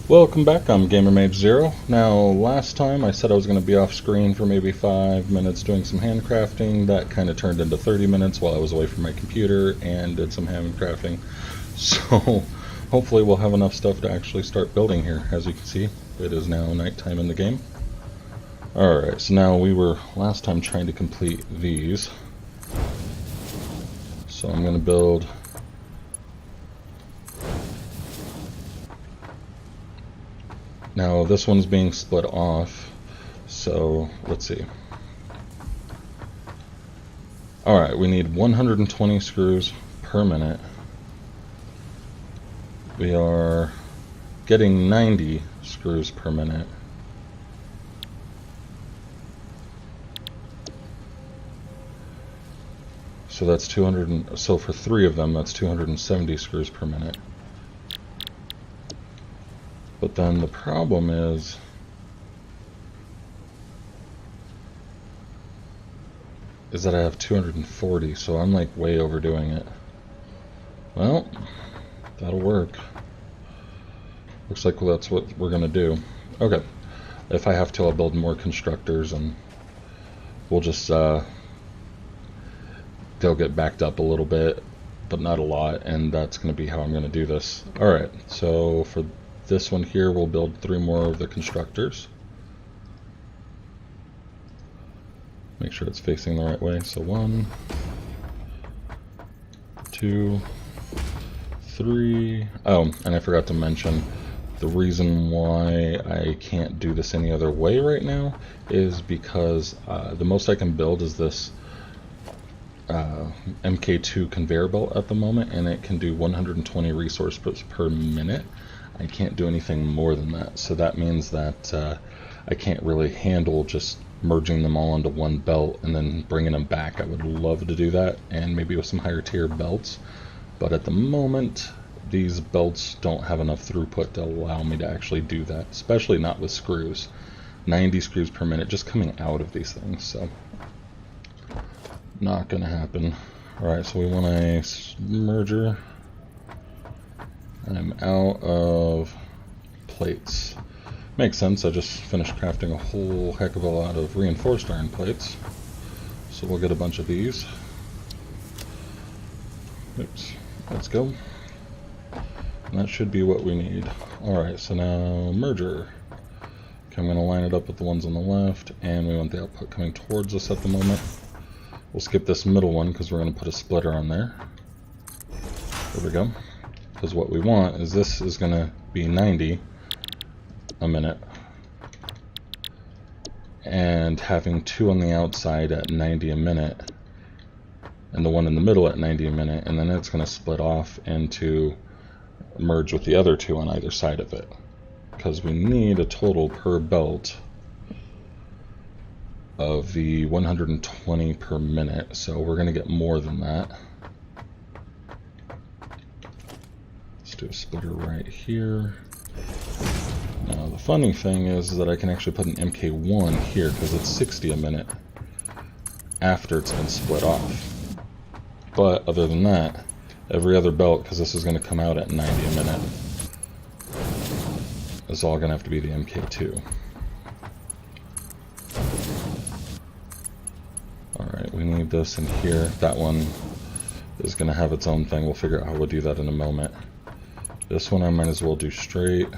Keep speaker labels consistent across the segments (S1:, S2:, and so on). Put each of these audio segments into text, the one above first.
S1: Welcome back, I'm GamerMage0. Now, last time I said I was going to be off screen for maybe 5 minutes doing some handcrafting. That kind of turned into 30 minutes while I was away from my computer and did some handcrafting. So, hopefully we'll have enough stuff to actually start building here. As you can see, it is now nighttime in the game. Alright, so now we were last time trying to complete these. So I'm going to build... Now this one's being split off, so let's see. Alright, we need 120 screws per minute. We are getting 90 screws per minute. So that's 200, so for 3 of them that's 270 screws per minute. But then the problem is that I have 240, so I'm like way overdoing it. Well, that'll work. Looks like that's what we're gonna do. Okay, if I have to, I'll build more constructors and we'll just they'll get backed up a little bit, but not a lot, and that's gonna be how I'm gonna do this. Alright, so for this one here, we'll build 3 more of the constructors. Make sure it's facing the right way. So 1, 2, 3. Oh, and I forgot to mention, the reason why I can't do this any other way right now is because the most I can build is this Mk2 conveyor belt at the moment, and it can do 120 resources per minute. I can't do anything more than that, so that means that I can't really handle just merging them all into one belt and then bringing them back. I would love to do that, and maybe with some higher tier belts, but at the moment these belts don't have enough throughput to allow me to actually do that, especially not with screws. 90 screws per minute just coming out of these things, so not gonna happen. Alright, so we want a merger. I'm out of plates. Makes sense, I just finished crafting a whole heck of a lot of reinforced iron plates. So we'll get a bunch of these. Oops, let's go. And that should be what we need. Alright, so now merger. Okay, I'm going to line it up with the ones on the left, and we want the output coming towards us at the moment. We'll skip this middle one because we're going to put a splitter on there. There we go. Because what we want is this is going to be 90 a minute, and having 2 on the outside at 90 a minute and the one in the middle at 90 a minute, and then it's going to split off into merge with the other 2 on either side of it, because we need a total per belt of the 120 per minute, so we're going to get more than that. Do a splitter right here. Now the funny thing is that I can actually put an MK1 here because it's 60 a minute after it's been split off. But other than that, every other belt, because this is going to come out at 90 a minute, is all going to have to be the MK2. Alright, we need this in here. That one is going to have its own thing. We'll figure out how we'll do that in a moment. This one I might as well do straight.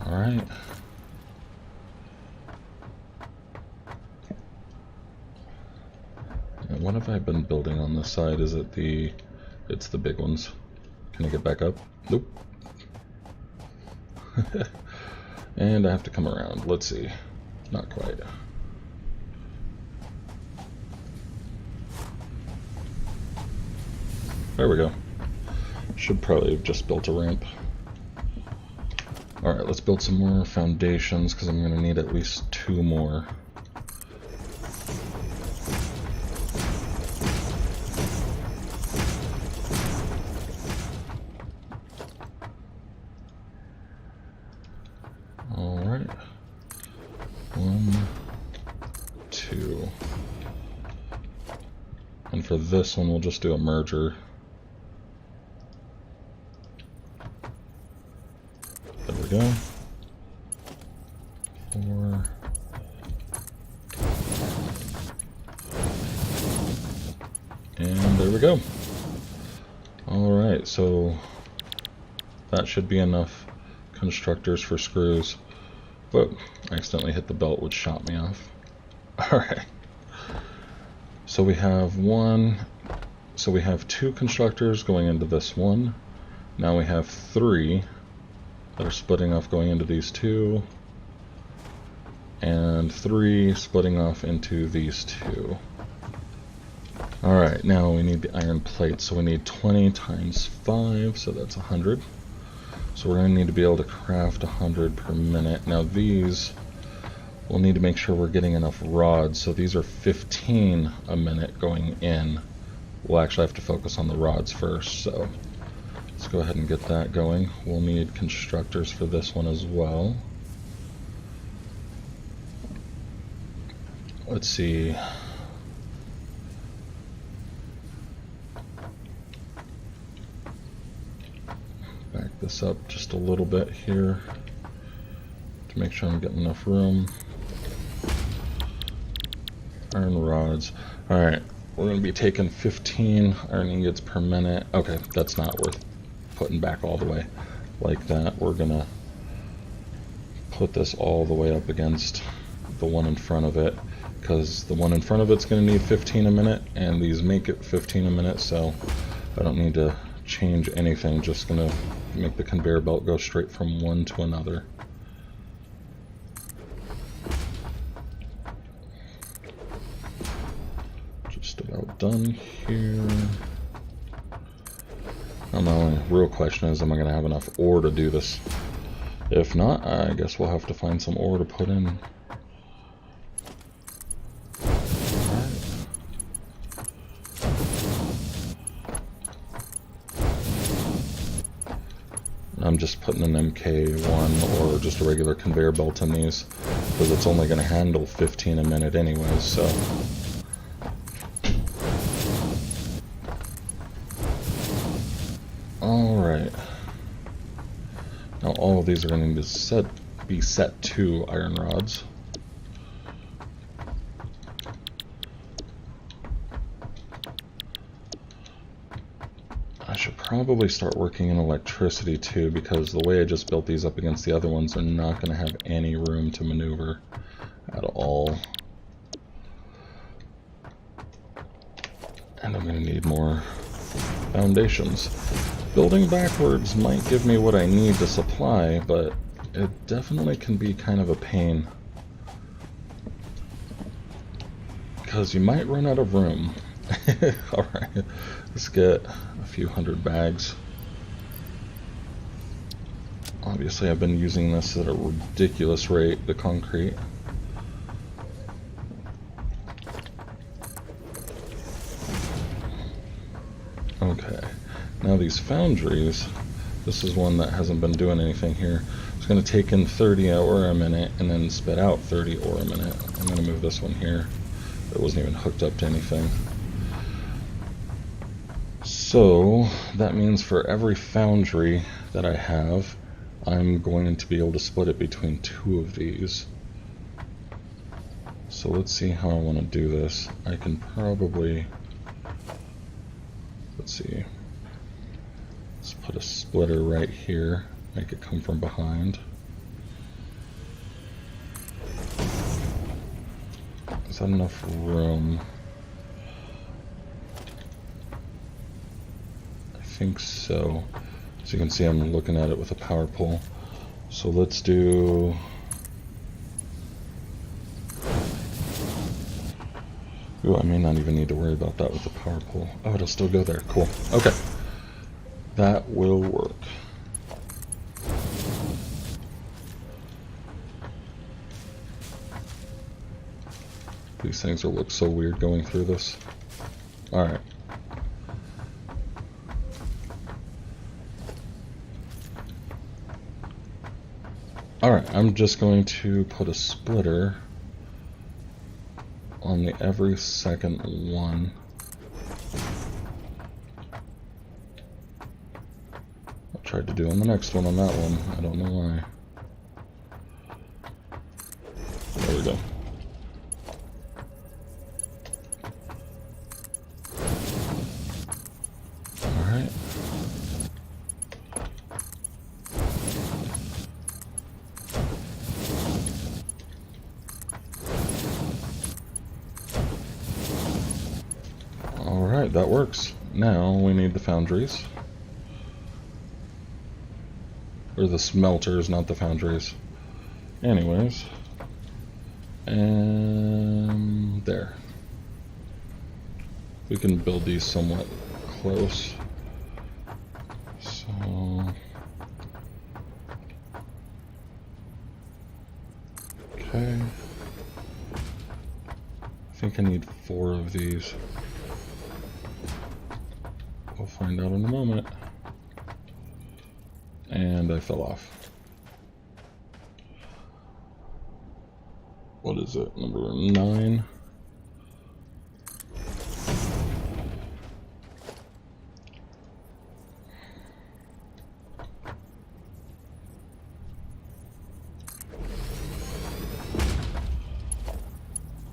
S1: Alright. And what have I been building on this side? Is it the... It's the big ones. Can I get back up? Nope. And I have to come around. Let's see. Not quite. There we go. Should probably have just built a ramp. Alright, let's build some more foundations, because I'm going to need at least 2 more. Alright. 1, 2. And for this one, we'll just do a merger. go. 4. And there we go. Alright, so that should be enough constructors for screws. But I accidentally hit the belt, which shot me off. Alright. So we have 2 constructors going into this one. Now we have 3 that are splitting off going into these 2. And 3 splitting off into these 2. Alright, now we need the iron plate. So we need 20 times 5, so that's 100. So we're going to need to be able to craft 100 per minute. Now these, we'll need to make sure we're getting enough rods. So these are 15 a minute going in. We'll actually have to focus on the rods first. So let's go ahead and get that going. We'll need constructors for this one as well. Let's see. Back this up just a little bit here to make sure I'm getting enough room. Iron rods. Alright, we're going to be taking 15 iron ingots per minute. Okay, that's not worth putting back all the way like that. We're going to put this all the way up against the one in front of it, because the one in front of it's going to need 15 a minute, and these make it 15 a minute, so I don't need to change anything. Just going to make the conveyor belt go straight from one to another. Just about done here. And the only real question is, am I going to have enough ore to do this? If not, I guess we'll have to find some ore to put in. I'm just putting an MK1 or just a regular conveyor belt in these, because it's only going to handle 15 a minute anyways, so. Alright. Now all of these are going to be set to iron rods. I should probably start working in electricity too, because the way I just built these up against the other ones are not going to have any room to maneuver at all. And I'm going to need more foundations. Building backwards might give me what I need to supply, but it definitely can be kind of a pain, because you might run out of room. Alright, let's get a few hundred bags. Obviously I've been using this at a ridiculous rate, the concrete. Okay, now these foundries, this is one that hasn't been doing anything here. It's going to take in 30 ore a minute and then spit out 30 ore a minute. I'm going to move this one here. It wasn't even hooked up to anything. So that means for every foundry that I have, I'm going to be able to split it between 2 of these. So let's see how I want to do this. I can probably, let's see, let's put a splitter right here, make it come from behind. Is that enough room? I think so. As you can see, I'm looking at it with a power pole. So let's do... Ooh, I may not even need to worry about that with the power pole. Oh, it'll still go there. Cool. Okay. That will work. These things will look so weird going through this. Alright. Alright, I'm just going to put a splitter on the every second one. I tried to do on the next one on that one. I don't know why. There we go. Alright. Alright, that works. Now we need the foundries. Or the smelters, not the foundries. Anyways. And there. We can build these somewhat close. So... okay. I think I need 4 of these. We'll find out in a moment. And I fell off. What is it? Number 9.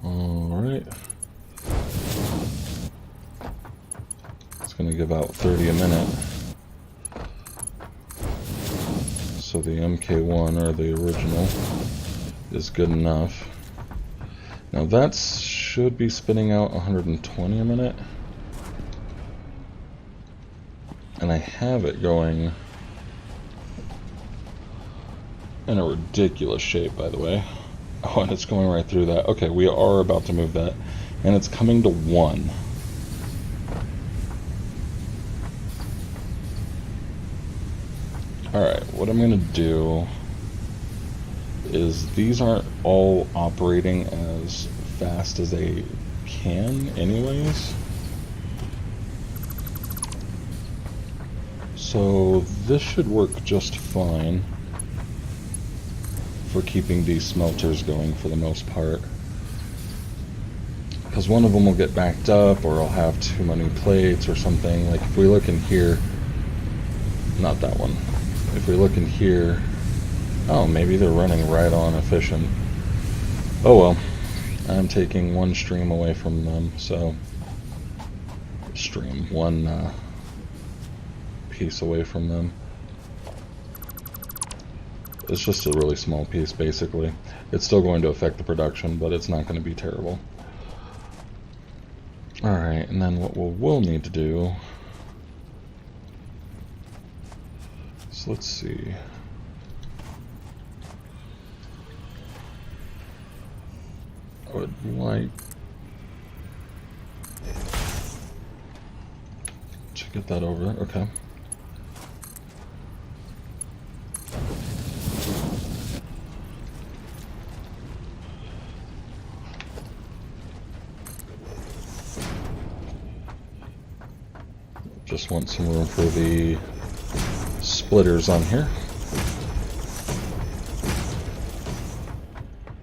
S1: Alright. It's going to give out 30 a minute. So the MK1, or the original, is good enough. Now that should be spitting out 120 a minute. And I have it going in a ridiculous shape, by the way. Oh, and it's going right through that. Okay, we are about to move that. And it's coming to 1. Alright, what I'm going to do is these aren't all operating as fast as they can anyways. So this should work just fine for keeping these smelters going for the most part. Because one of them will get backed up, or I'll have too many plates or something. Like if we look in here, not that one. If we look in here, oh, maybe they're running right on efficient. Oh well, I'm taking 1 stream away from them, so one piece away from them. It's just a really small piece, basically. It's still going to affect the production, but it's not going to be terrible. Alright, and then what we'll need to do... so let's see. I would like to get that over there. Okay. Just want some room for the splitters on here.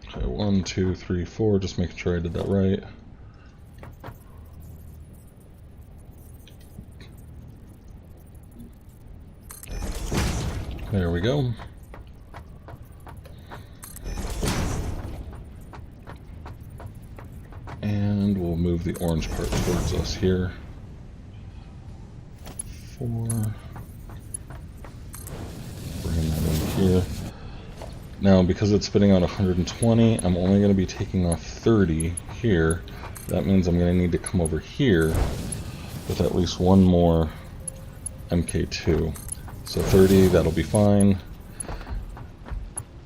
S1: Okay, 1, 2, 3, 4, just making sure I did that right. There we go. And we'll move the orange part towards us here. 4. Bring that in here. Now, because it's spitting out 120, I'm only going to be taking off 30 here. That means I'm going to need to come over here with at least 1 more MK2. So 30, that'll be fine.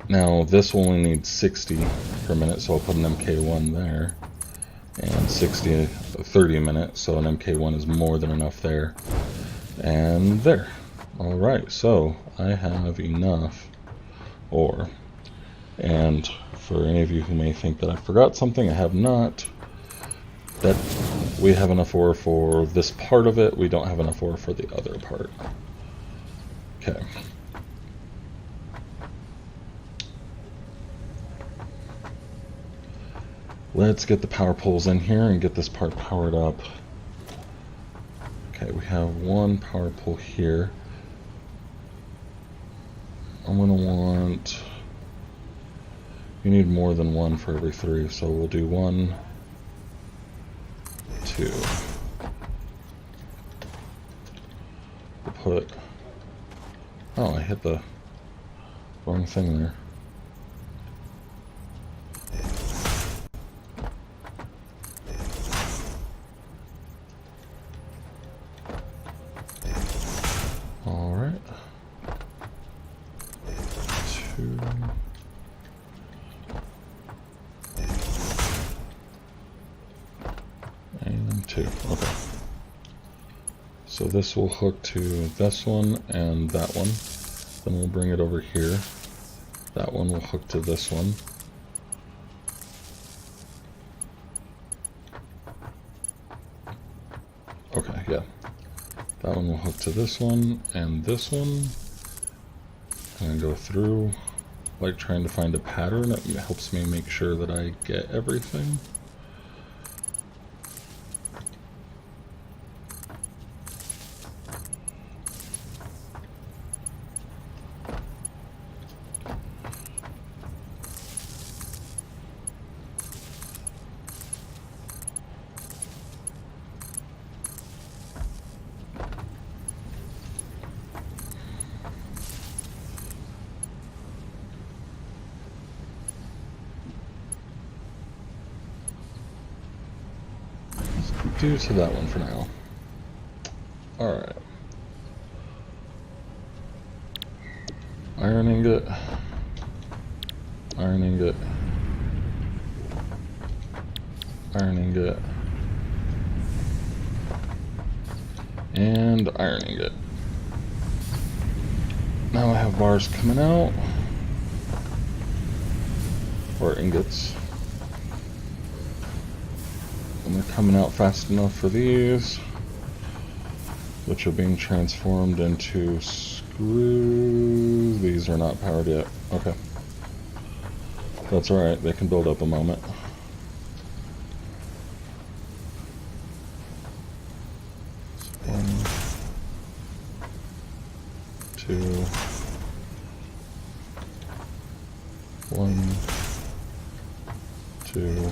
S1: Now, this will only need 60 per minute, so I'll put an MK1 there. And 30 a minute, so an MK1 is more than enough there. And there. Alright, so I have enough ore. And for any of you who may think that I forgot something, I have not. That we have enough ore for this part of it, we don't have enough ore for the other part. Okay. Let's get the power poles in here and get this part powered up. Okay, we have 1 power pole here. I'm gonna want You need more than one for every 3, so we'll do 1, 2. We'll put... Oh, I hit the wrong thing there. Alright. 2. And 2. Okay. So this will hook to this one and that one. Then we'll bring it over here. That one will hook to this one. Okay, yeah. That one will hook to this one and this one. And go through, like trying to find a pattern. It helps me make sure that I get everything. Do to that one for now. Alright. Iron ingot. Iron ingot. Iron ingot. And iron ingot. Now I have bars coming out. Or ingots. And they're coming out fast enough for these, which are being transformed into screws. These are not powered yet. Okay. That's alright, they can build up a moment. So 1, 2,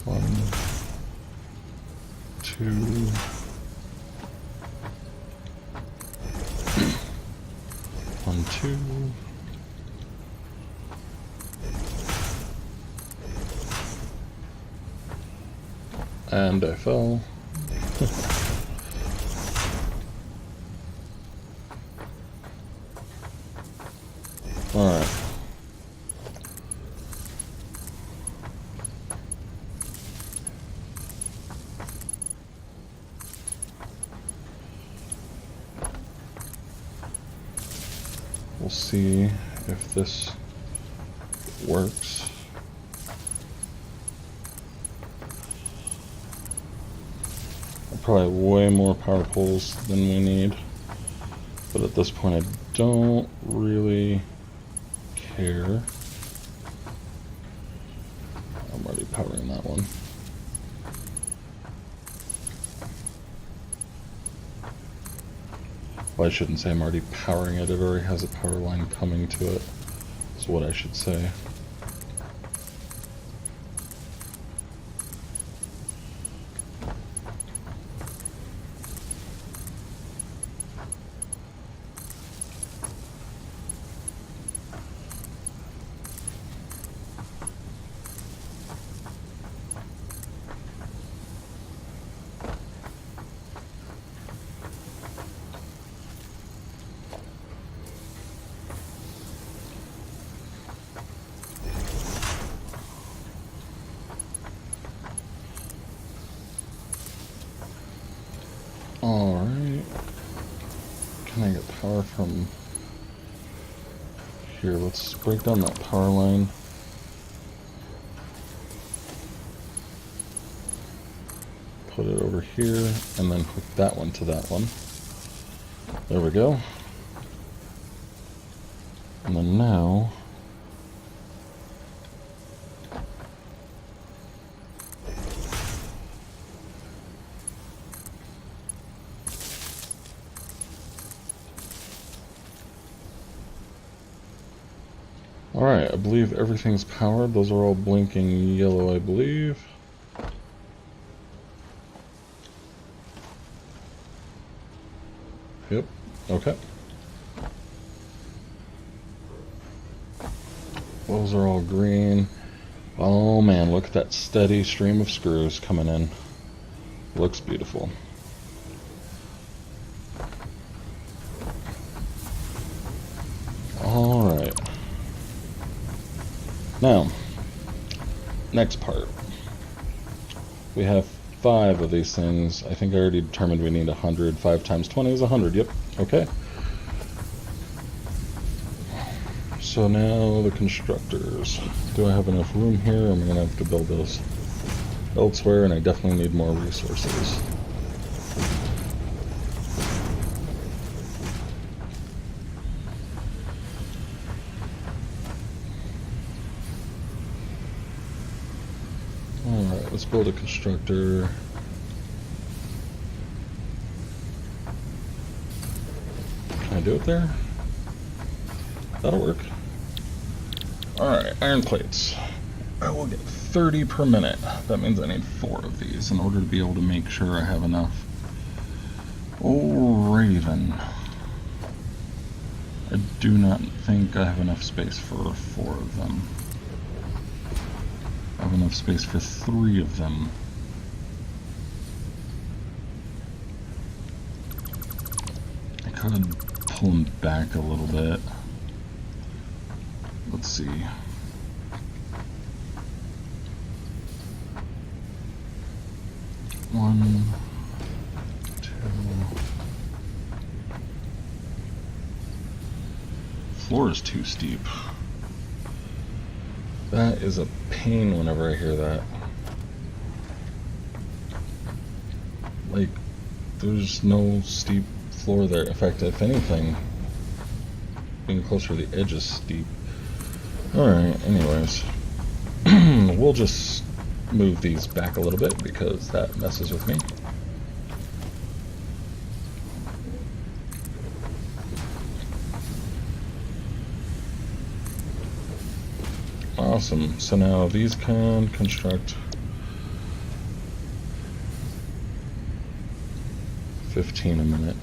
S1: 1, 2, 1, 2, 1, 2, and I fell. Alright. We'll see if this works. Probably way more power poles than we need, but at this point I don't really care. I'm already powering that one. Well, I shouldn't say I'm already powering it, it already has a power line coming to it, is what I should say. Alright. Can I get power from here? Let's break down that power line. Put it over here, and then hook that one to that one. There we go. And then now... Alright, I believe everything's powered. Those are all blinking yellow, I believe. Yep, okay. Those are all green. Oh man, look at that steady stream of screws coming in. Looks beautiful. Alright. Now, next part. We have 5 of these things. I think I already determined we need 100. 5 times 20 is 100. Yep. Okay. So now the constructors. Do I have enough room here? Or am I going to have to build those elsewhere? And I definitely need more resources. Alright, let's build a constructor. Can I do it there? That'll work. Alright, iron plates. I will get 30 per minute. That means I need 4 of these in order to be able to make sure I have enough. Alrighty then. I do not think I have enough space for 4 of them. I have enough space for 3 of them. I could pull them back a little bit. Let's see. 1, 2. Floor is too steep. That is a pain whenever I hear that. Like, there's no steep floor there. In fact, if anything, being closer to the edge is steep. Alright, anyways. We'll just move these back a little bit because that messes with me. Awesome. So now these can construct 15 a minute.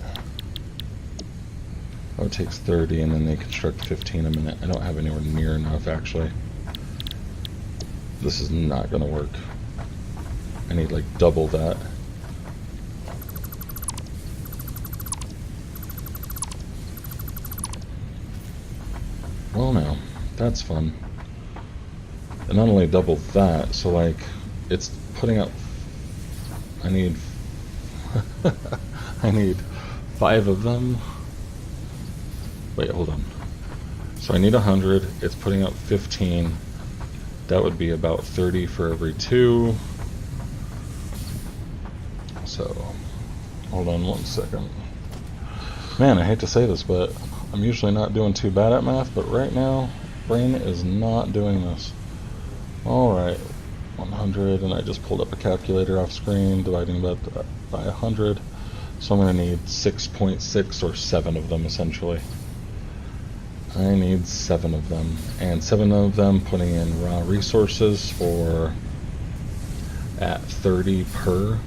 S1: Oh, it takes 30 and then they construct 15 a minute. I don't have anywhere near enough actually. This is not gonna work. I need like double that. Well now, that's fun. And not only double that, so like it's putting up, I need I need 5 of them. Wait, hold on. So I need 100, it's putting out 15. That would be about 30 for every 2. So, hold on 1 second. Man, I hate to say this, but I'm usually not doing too bad at math, but right now, brain is not doing this. Alright, 100, and I just pulled up a calculator off screen, dividing that by 100. So I'm going to need 6.6 or 7 of them, essentially. I need 7 of them, and 7 of them putting in raw resources for at 30 per.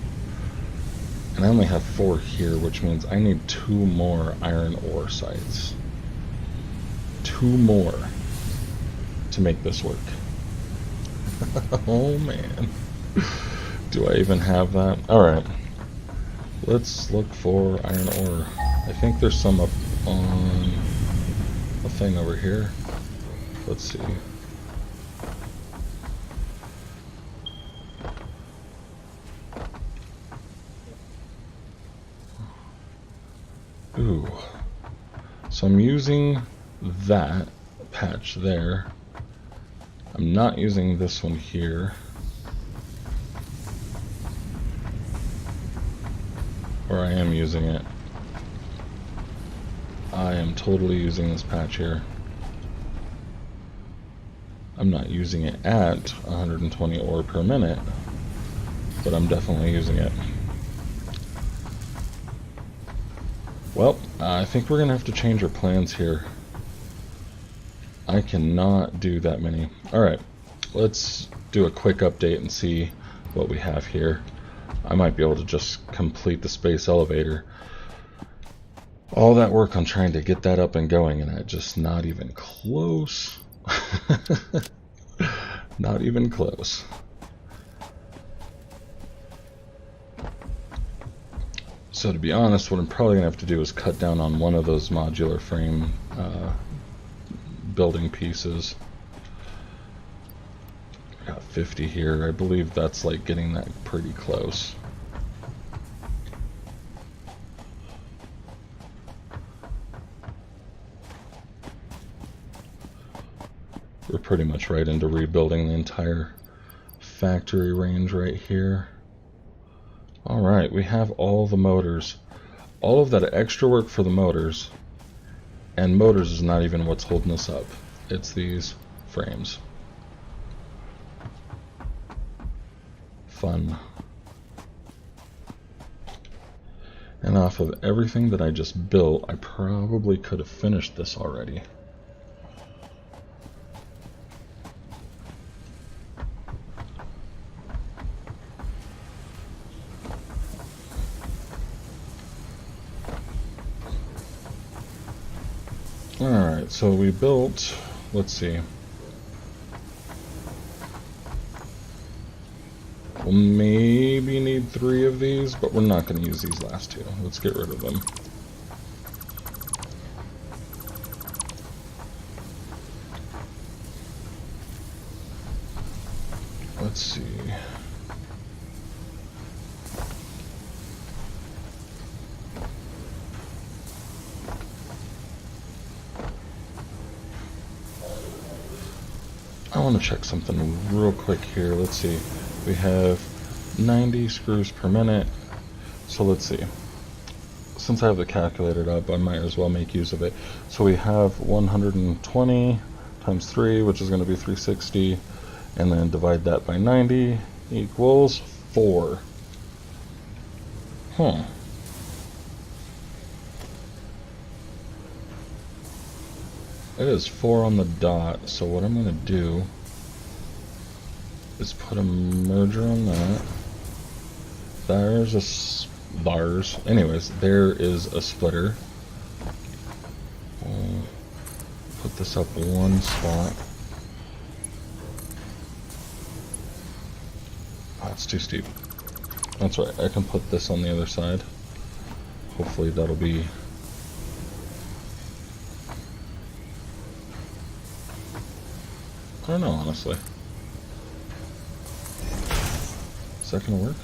S1: And I only have 4 here, which means I need 2 more iron ore sites. 2 more to make this work. Oh man. Do I even have that? Alright. Let's look for iron ore. I think there's some up on a thing over here. Let's see. Ooh. So I'm using that patch there. I'm not using this one here. Or I am using it. I am totally using this patch here. I'm not using it at 120 ore per minute, but I'm definitely using it. Well, I think we're gonna have to change our plans here. I cannot do that many. Alright, let's do a quick update and see what we have here. I might be able to just complete the space elevator. All that work on trying to get that up and going, and it's just not even close. Not even close. So to be honest, what I'm probably going to have to do is cut down on one of those modular frame building pieces. I got 50 here. I believe that's like getting that pretty close. We're pretty much right into rebuilding the entire factory range right here. Alright, we have all the motors. All of that extra work for the motors, and motors is not even what's holding us up. It's these frames. Fun. And off of everything that I just built, I probably could have finished this already. Alright, so we built, let's see. We'll maybe need 3 of these, but we're not going to use these last 2. Let's get rid of them. Let's see. I want to check something real quick here. Let's see. We have 90 screws per minute. So let's see. Since I have the calculator up, I might as well make use of it. So we have 120 times 3, which is going to be 360. And then divide that by 90 equals 4. Huh. It is 4 on the dot, so what I'm going to do is put a merger on that. There's a anyways, there is a splitter. We'll put this up one spot. Oh, it's too steep. That's right, I can put this on the other side. Hopefully that'll be... I don't know, honestly. Is that gonna work?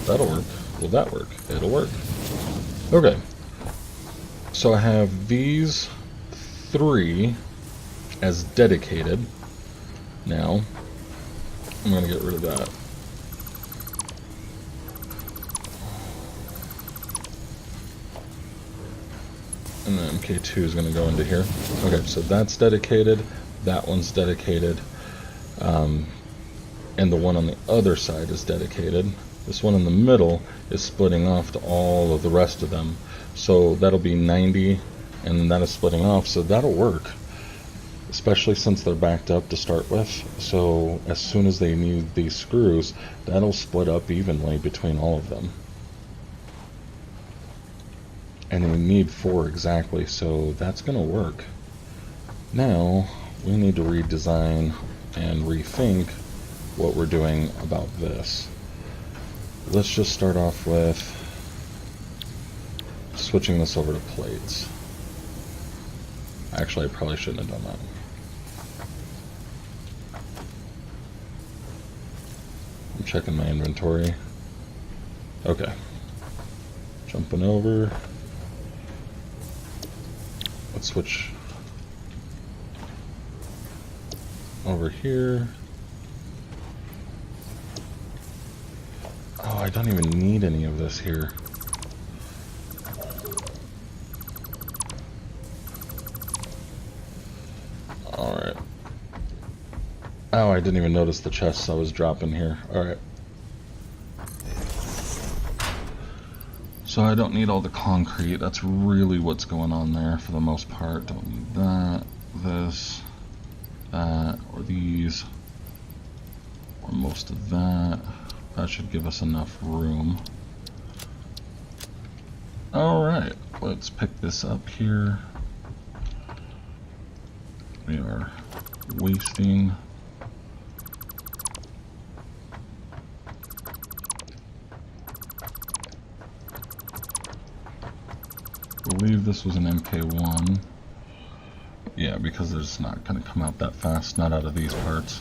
S1: That'll work. Will that work? It'll work. Okay. So I have these 3 as dedicated. Now, I'm gonna get rid of that. And then Pt2 is going to go into here. Okay, so that's dedicated, that one's dedicated, and the one on the other side is dedicated. This one in the middle is splitting off to all of the rest of them. So that'll be 90, and that is splitting off, so that'll work. Especially since they're backed up to start with. So as soon as they need these screws, that'll split up evenly between all of them. And we need 4 exactly, so that's going to work. Now, we need to redesign and rethink what we're doing about this. Let's just start off with switching this over to plates. Actually, I probably shouldn't have done that. I'm checking my inventory. Okay. Jumping over. Let's switch over here. Oh, I don't even need any of this here. Alright. Oh, I didn't even notice the chests I was dropping here. Alright. So So I don't need all the concrete. That's really what's going on there for the most part. Don't need that, this, that, or these, or most of that. That should give us enough room. Alright, let's pick this up here. We are wasting. I believe this was an MK1. Yeah, because it's not going to come out that fast, not out of these parts.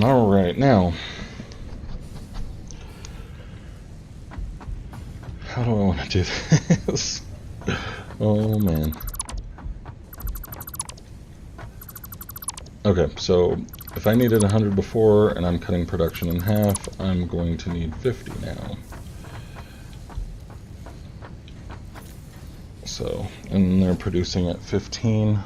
S1: Alright, now, how do I want to do this? Oh man. Okay, so if I needed 100 before and I'm cutting production in half, I'm going to need 50 now. So, and they're producing at 15.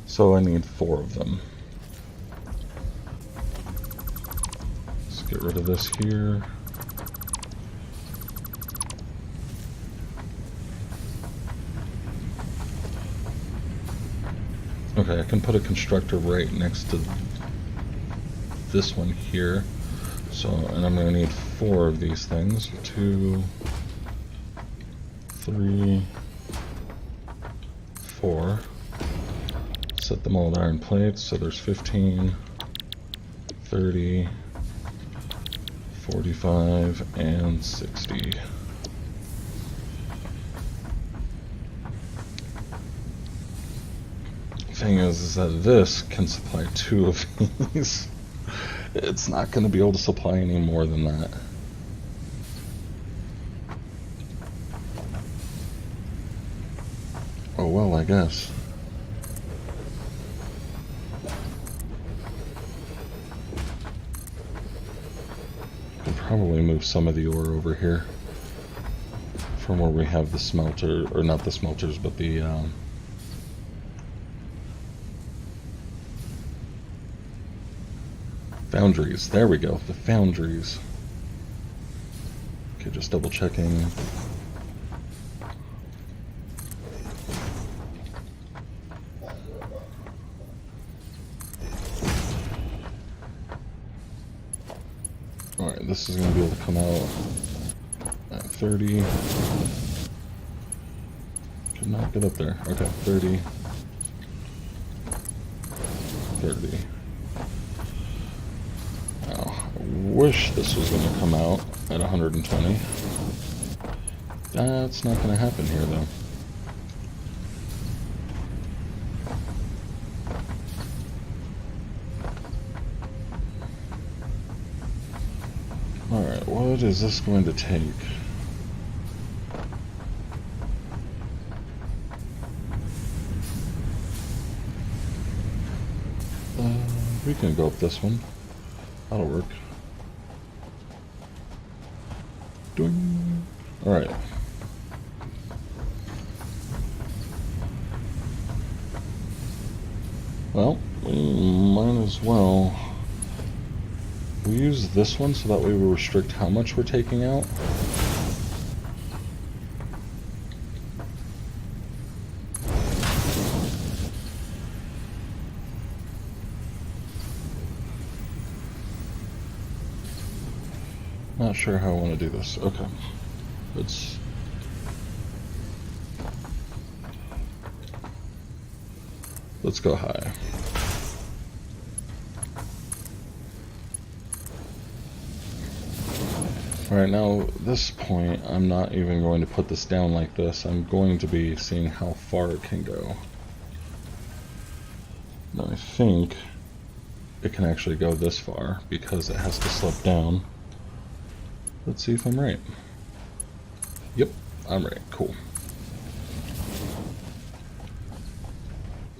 S1: So I need 4 of them. Let's get rid of this here. Okay, I can put a constructor right next to this one here. So, and I'm going to need 4 of these things. 2, 3, 4. Set them all with iron plates, so there's 15, 30, 45, and 60. Thing is that this can supply 2 of these. It's not going to be able to supply any more than that. Oh well, I guess. Probably move some of the ore over here from where we have the smelter, or not the smelters, but the foundries. There we go, the foundries. Okay, just double checking. Alright, this is going to be able to come out at 30. Could not get up there. Okay, 30. 30. Oh, I wish this was going to come out at 120. That's not going to happen here, though. Alright, what is this going to take? We can go up this one. That'll work. Alright. Well, we might as well. We use this one so that way we restrict how much we're taking out. Not sure how I want to do this. Okay. Let's go high. Alright, now at this point, I'm not even going to put this down like this. I'm going to be seeing how far it can go. Now I think it can actually go this far because it has to slope down. Let's see if I'm right. Yep, I'm right. Cool.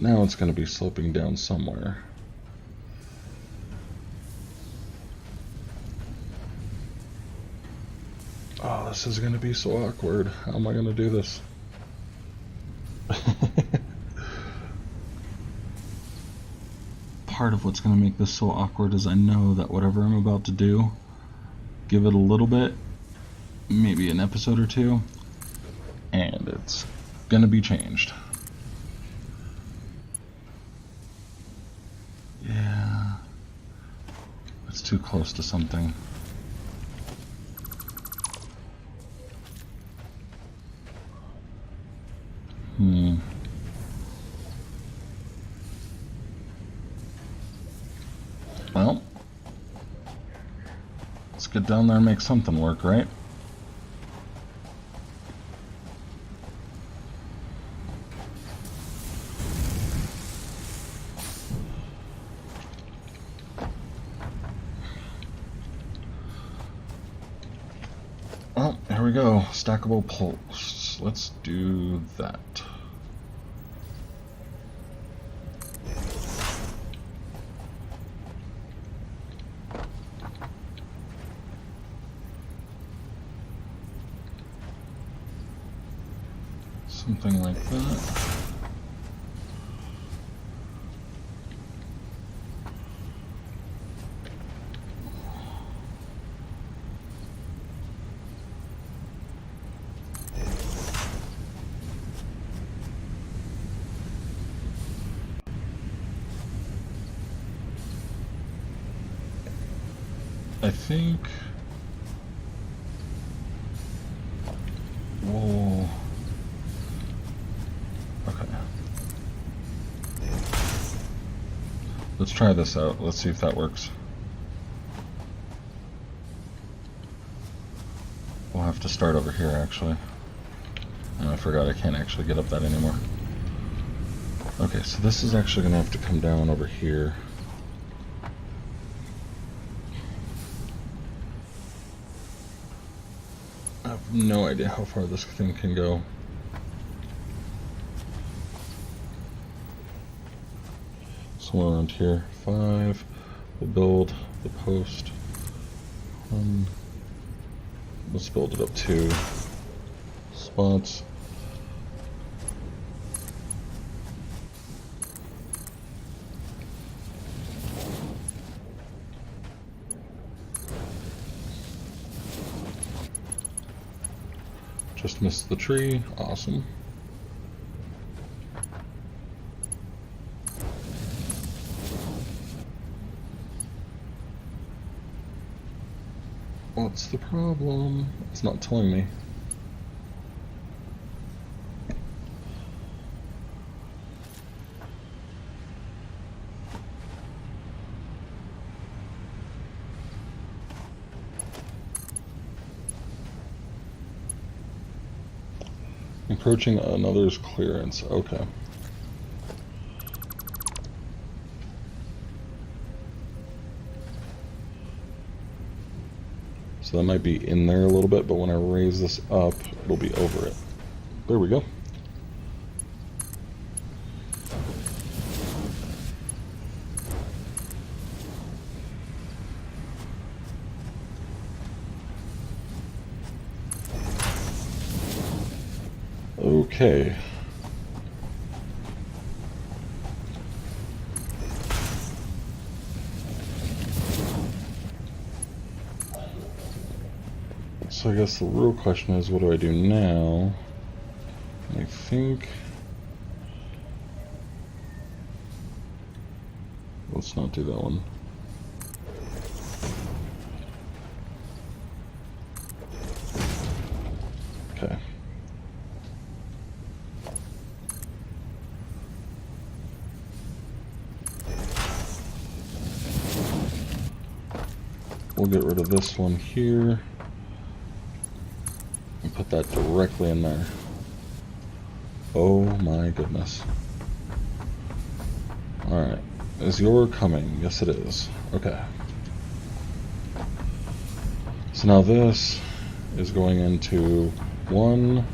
S1: Now it's going to be sloping down somewhere. Oh, this is going to be so awkward. How am I going to do this? Part of what's going to make this so awkward is I know that whatever I'm about to do, give it a little bit, maybe an episode or two, and it's going to be changed. Yeah, it's too close to something. Well, let's get down there and make something work, right? Well, here we go. Stackable poles. Let's do that. Something like that. I think we'll... Okay. Let's try this out. Let's see if that works. We'll have to start over here, actually. And I forgot I can't actually get up that anymore. Okay, so this is actually going to have to come down over here. I have no idea how far this thing can go. Somewhere around here. 5. We'll build the post. Let's build it up 2 spots. Just missed the tree. Awesome. What's the problem? It's not telling me. Approaching another's clearance. Okay. So that might be in there a little bit, but when I raise this up, it'll be over it. There we go. Okay. So I guess the real question is, what do I do now? I think... Let's not do that one. Okay. We'll get rid of this one here and put that directly in there. Oh my goodness. Alright. Is your coming? Yes it is. Okay. So now this is going into 1,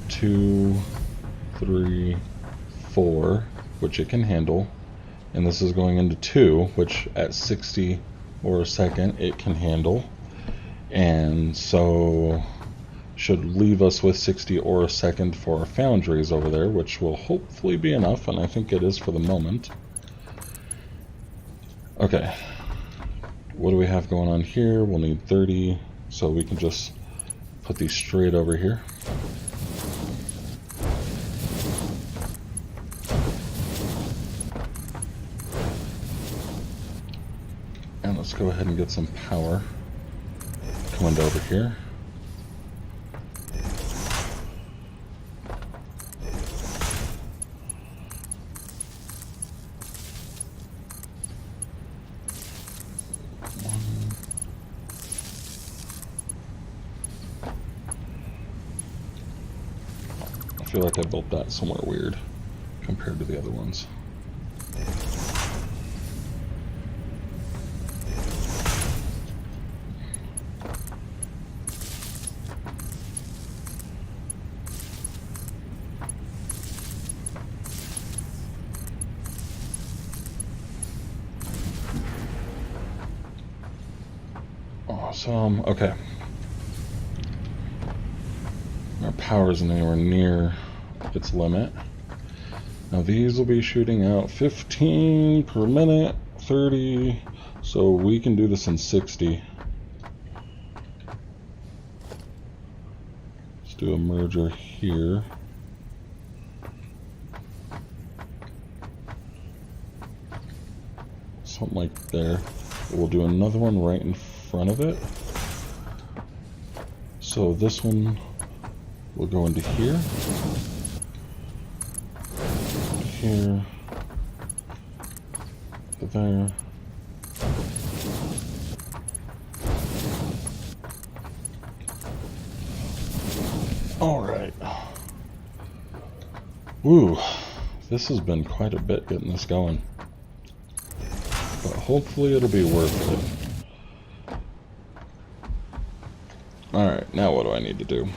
S1: 2, 3, 4, which it can handle. And this is going into 2, which at 60 or a second it can handle. And so should leave us with 60 or a second for our foundries over there, which will hopefully be enough, and I think it is for the moment. Okay. What do we have going on here? We'll need 30, so we can just put these straight over here. And let's go ahead and get some power coming over here. I feel like I built that somewhere weird compared to the other ones. Awesome. Okay. Our power isn't anywhere near its limit. Now these will be shooting out 15 per minute, 30, so we can do this in 60. Let's do a merger here. Something like there. We'll do another one right in front of it. So this one will go into here. Here. There. Alright. Woo. This has been quite a bit getting this going. But hopefully it'll be worth it. Alright, now what do I need to do?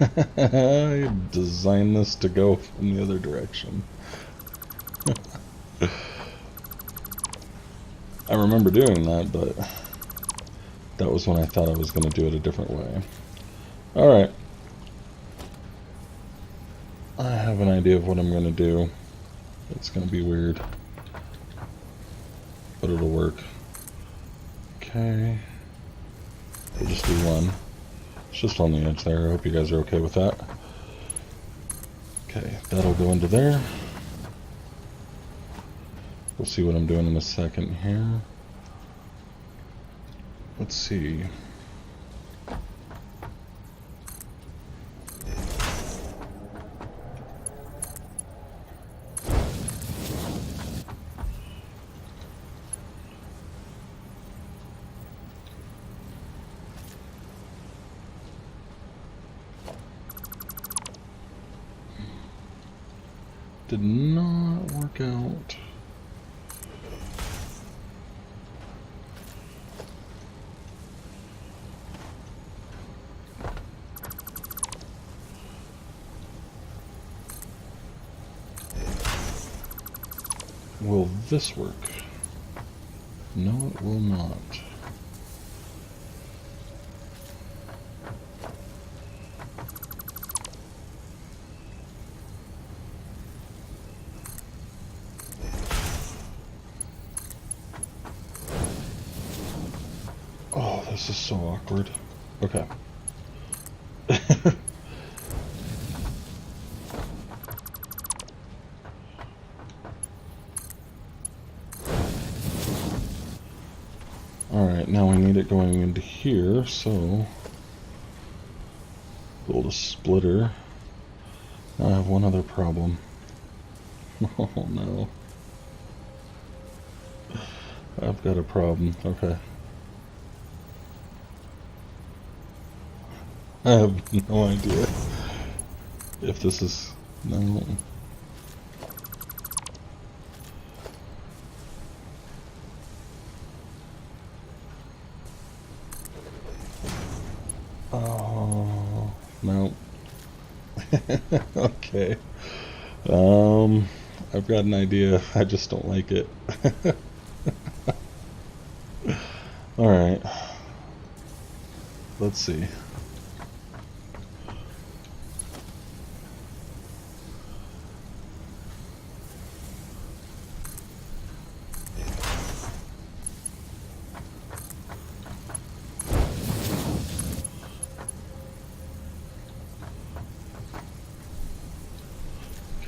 S1: I designed this to go in the other direction. I remember doing that, but that was when I thought I was going to do it a different way. Alright. I have an idea of what I'm going to do. It's going to be weird, but it'll work. Okay. We'll just do one. It's just on the edge there. I hope you guys are okay with that. Okay, that'll go into there. We'll see what I'm doing in a second here. Let's see. Did not work out. Will this work? No, it will not. Oh, this is so awkward. Okay. Alright, Now we need it going into here, so build a splitter. Now I have one other problem. Oh no. I've got a problem. Okay. I have no idea if this is... No. Oh, no. Okay. I've got an idea. I just don't like it. Alright. Let's see.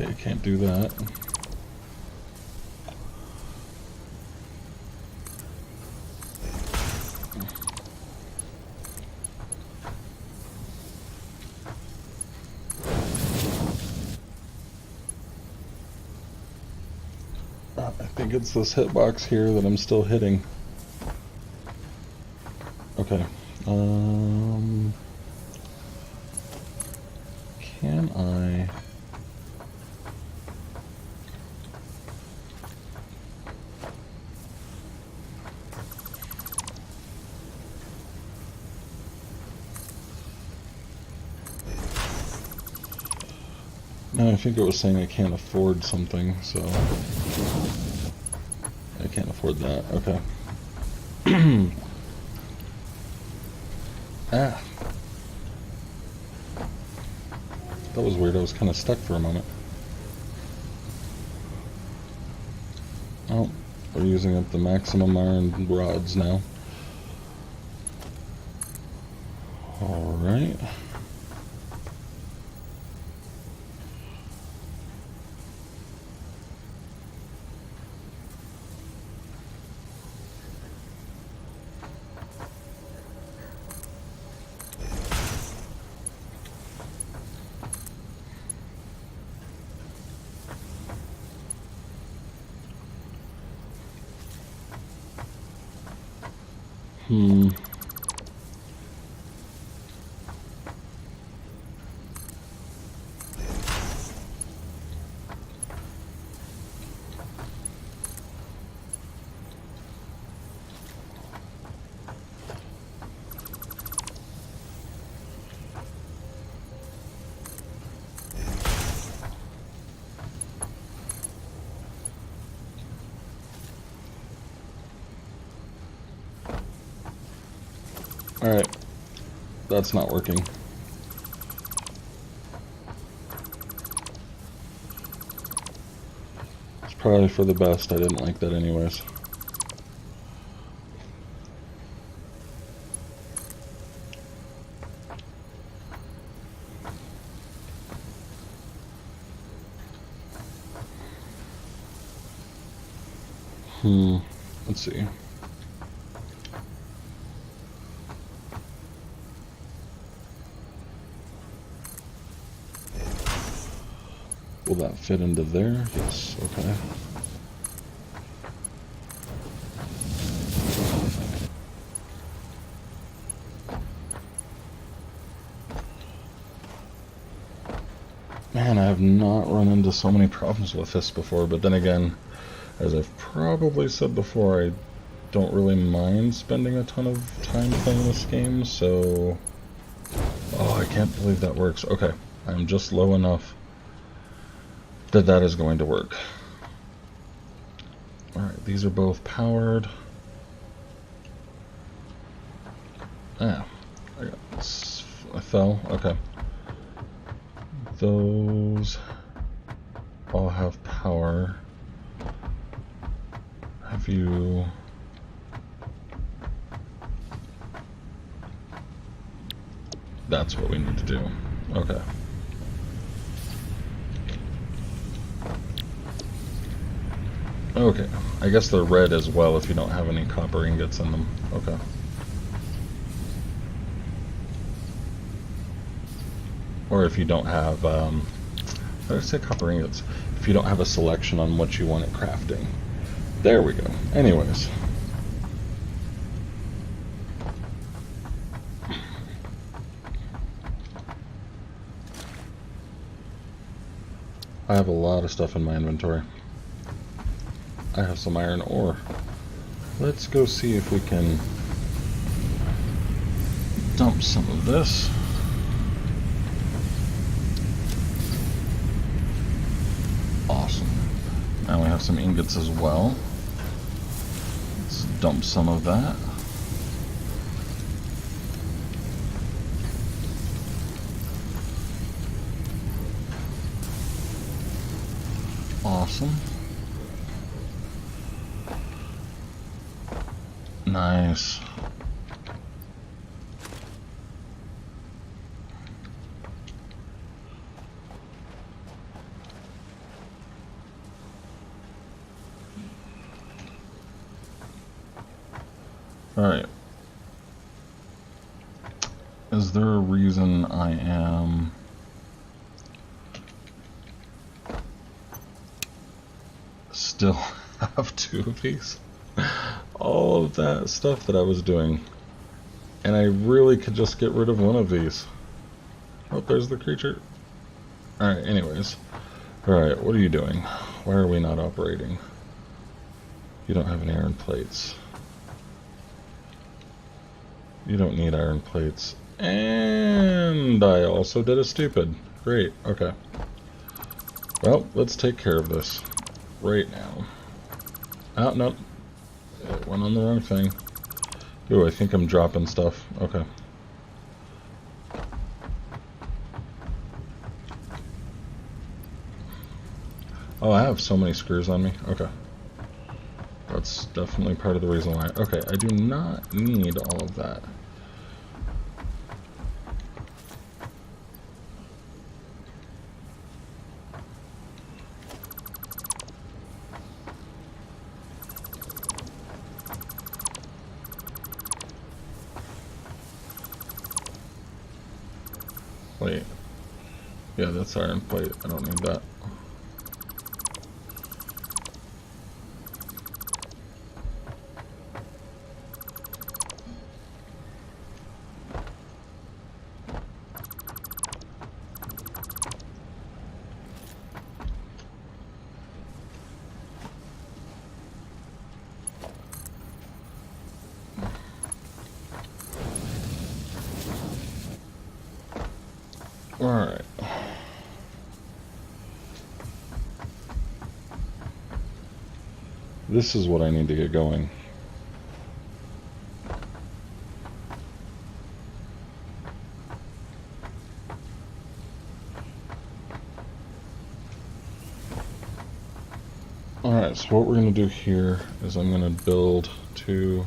S1: Okay, can't do that. I think it's this hitbox here that I'm still hitting. Okay. Can I... No, I think it was saying I can't afford something, so... I can't afford that. Okay. Ah! That was weird. I was kind of stuck for a moment. Oh, we're using up the maximum iron rods now. Alright. Alright. That's not working. It's probably for the best. I didn't like that anyways. Let's see. Will that fit into there? Yes, okay. Man, I have not run into so many problems with this before, but then again, as I've probably said before, I don't really mind spending a ton of time playing this game, so... Oh, I can't believe that works. Okay, I'm just low enough that that is going to work. Alright, these are both powered. Ah, I fell. Okay. Those all have power. Have you... That's what we need to do. Okay. Okay, I guess they're red as well if you don't have any copper ingots in them. Okay. or if you don't have, let's say copper ingots, if you don't have a selection on what you want at crafting. There we go. Anyways. I have a lot of stuff in my inventory. I have some iron ore. Let's go see if we can dump some of this. Awesome. Now we have some ingots as well. Let's dump some of that. Awesome. Nice. Alright. Is there a reason I am still have 2 of these? All of that stuff that I was doing, and I really could just get rid of one of these. Oh, there's the creature. Alright, anyways. Alright, what are you doing? Why are we not operating? You don't have any iron plates. You don't need iron plates. And I also did a stupid. Great, okay. Well, let's take care of this right now. Oh, no. It went on the wrong thing. Ooh, I think I'm dropping stuff. Okay. Oh, I have so many screws on me. Okay. That's definitely part of the reason why. Okay, I do not need all of that. Wait. Yeah, that's iron plate. I don't need that. Alright. This is what I need to get going. Alright, so what we're going to do here is I'm going to build 2,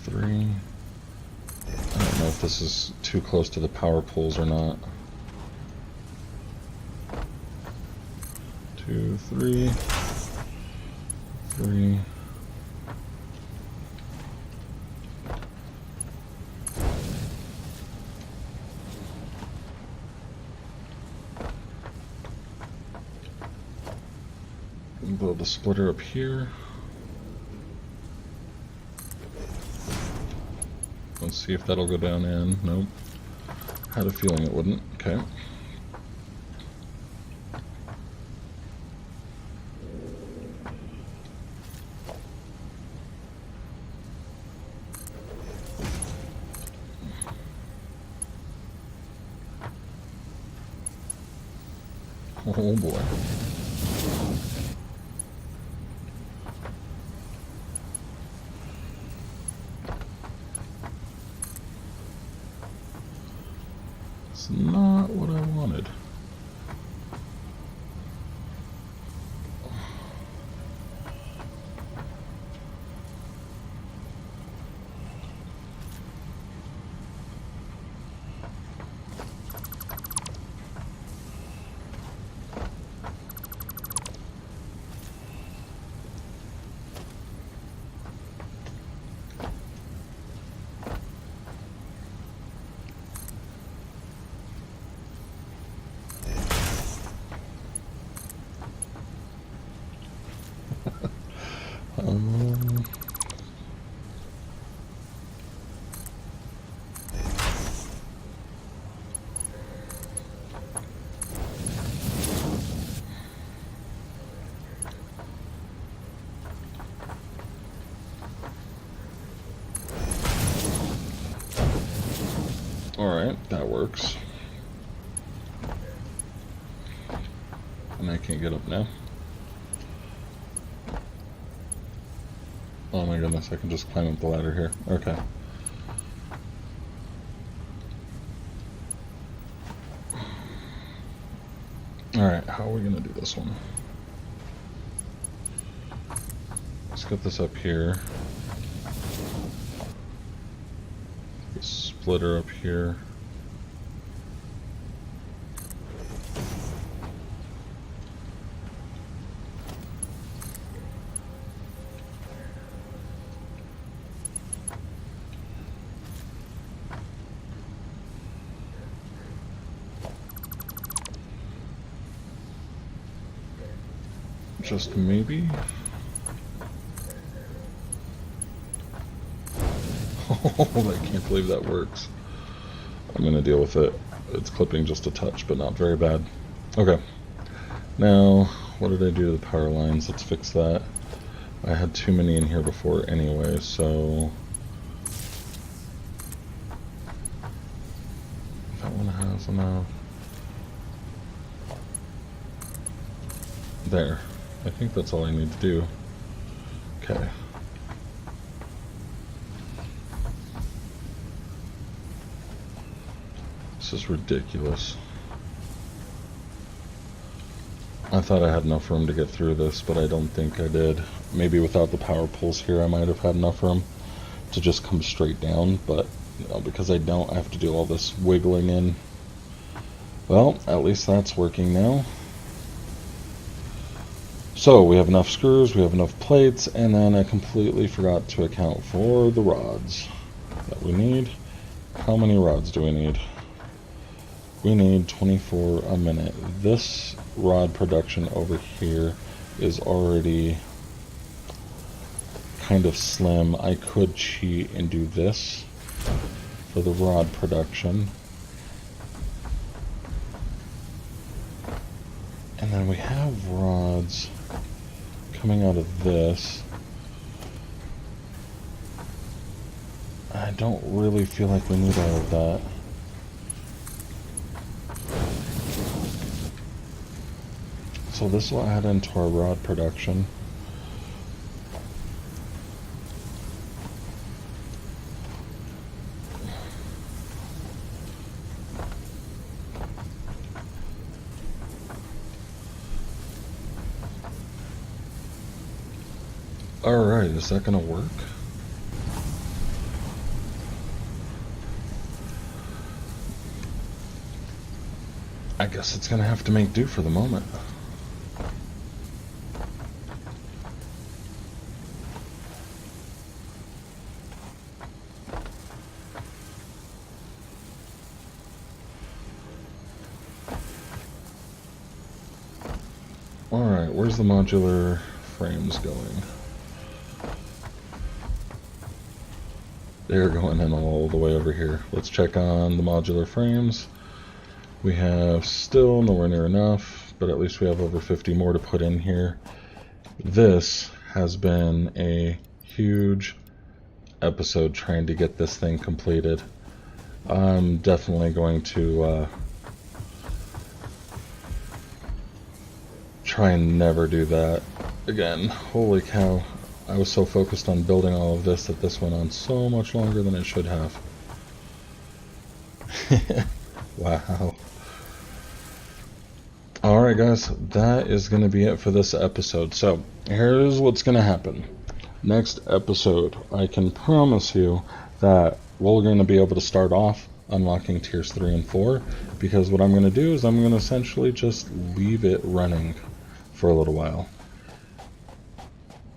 S1: 3... I don't know if this is too close to the power poles or not. 2, 3, 3. Build a splitter up here. Let's see if that'll go down in. Nope. Had a feeling it wouldn't. Okay. Oh boy. It's not what I wanted. Alright, that works. And I can't get up now. Oh my goodness, I can just climb up the ladder here. Okay. Alright, how are we gonna do this one? Let's get this up here. The splitter up here. Just maybe. Oh, I can't believe that works. I'm gonna deal with it. It's clipping just a touch, but not very bad. Okay. Now, what did I do to the power lines? Let's fix that. I had too many in here before anyway, so... that one has enough. There. I think that's all I need to do. Okay. This is ridiculous. I thought I had enough room to get through this, but I don't think I did. Maybe without the power poles here I might have had enough room to just come straight down, but you know, because I don't, I have to do all this wiggling in. Well, at least that's working now. So we have enough screws, we have enough plates, and then I completely forgot to account for the rods that we need. How many rods do we need? We need 24 a minute. This rod production over here is already kind of slim. I could cheat and do this for the rod production. And then we have rods coming out of this. I don't really feel like we need all of that. So this will add into our rod production. Alright, is that gonna work? I guess it's gonna have to make do for the moment. Alright, where's the modular frames going? They're going in all the way over here. Let's check on the modular frames. We have still nowhere near enough, but at least we have over 50 more to put in here. This has been a huge episode trying to get this thing completed. I'm definitely going to try and never do that again. Holy cow. I was so focused on building all of this that this went on so much longer than it should have. Wow. Alright guys, that is going to be it for this episode. So, here's what's going to happen. Next episode, I can promise you that we're going to be able to start off unlocking tiers 3 and 4, because what I'm going to do is I'm going to essentially just leave it running for a little while.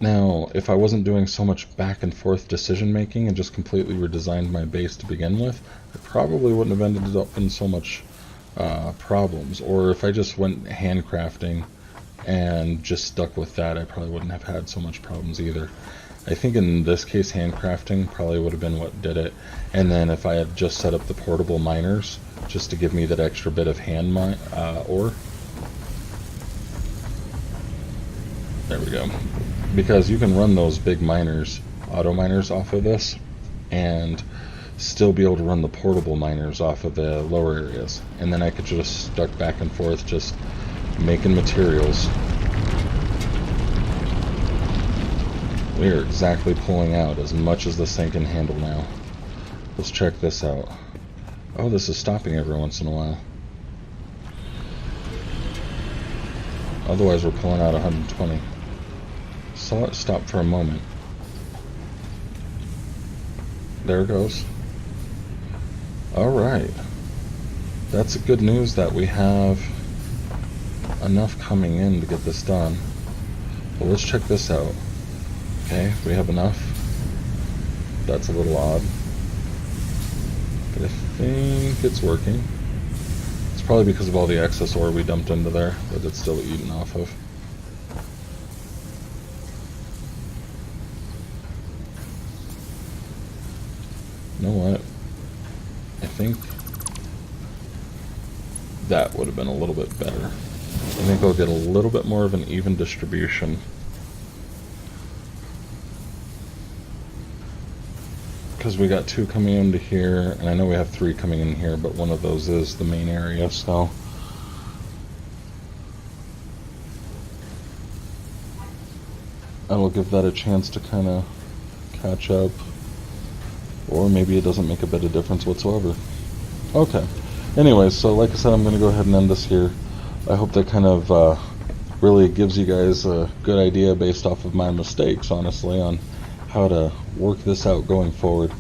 S1: Now, if I wasn't doing so much back and forth decision making and just completely redesigned my base to begin with, I probably wouldn't have ended up in so much problems. Or if I just went handcrafting and just stuck with that, I probably wouldn't have had so much problems either. I think in this case handcrafting probably would have been what did it. And then if I had just set up the portable miners just to give me that extra bit of hand ore. There we go. Because you can run those big miners, auto miners, off of this, and still be able to run the portable miners off of the lower areas. And then I could just start back and forth just making materials. We are exactly pulling out as much as this thing can handle now. Let's check this out. Oh, this is stopping every once in a while. Otherwise we're pulling out 120. Saw it stop for a moment. There it goes. Alright. That's good news that we have enough coming in to get this done. Well, let's check this out. Okay, we have enough. That's a little odd. But I think it's working. It's probably because of all the excess ore we dumped into there that it's still eating off of. You know what? I think that would have been a little bit better. I think I'll get a little bit more of an even distribution. Because we got 2 coming into here, and I know we have 3 coming in here, but one of those is the main area, so I will give that a chance to kind of catch up, or maybe it doesn't make a bit of difference whatsoever. Okay, anyways, so like I said, I'm going to go ahead and end this here. I hope that kind of really gives you guys a good idea based off of my mistakes, honestly, on how to work this out going forward.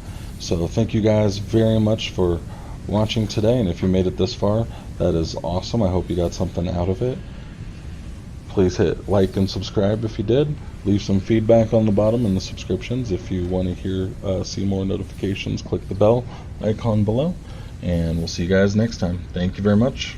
S1: So thank you guys very much for watching today, and if you made it this far, that is awesome. I hope you got something out of it. Please hit like and subscribe if you did. Leave some feedback on the bottom in the subscriptions. If you want to see more notifications, click the bell icon below, and we'll see you guys next time. Thank you very much.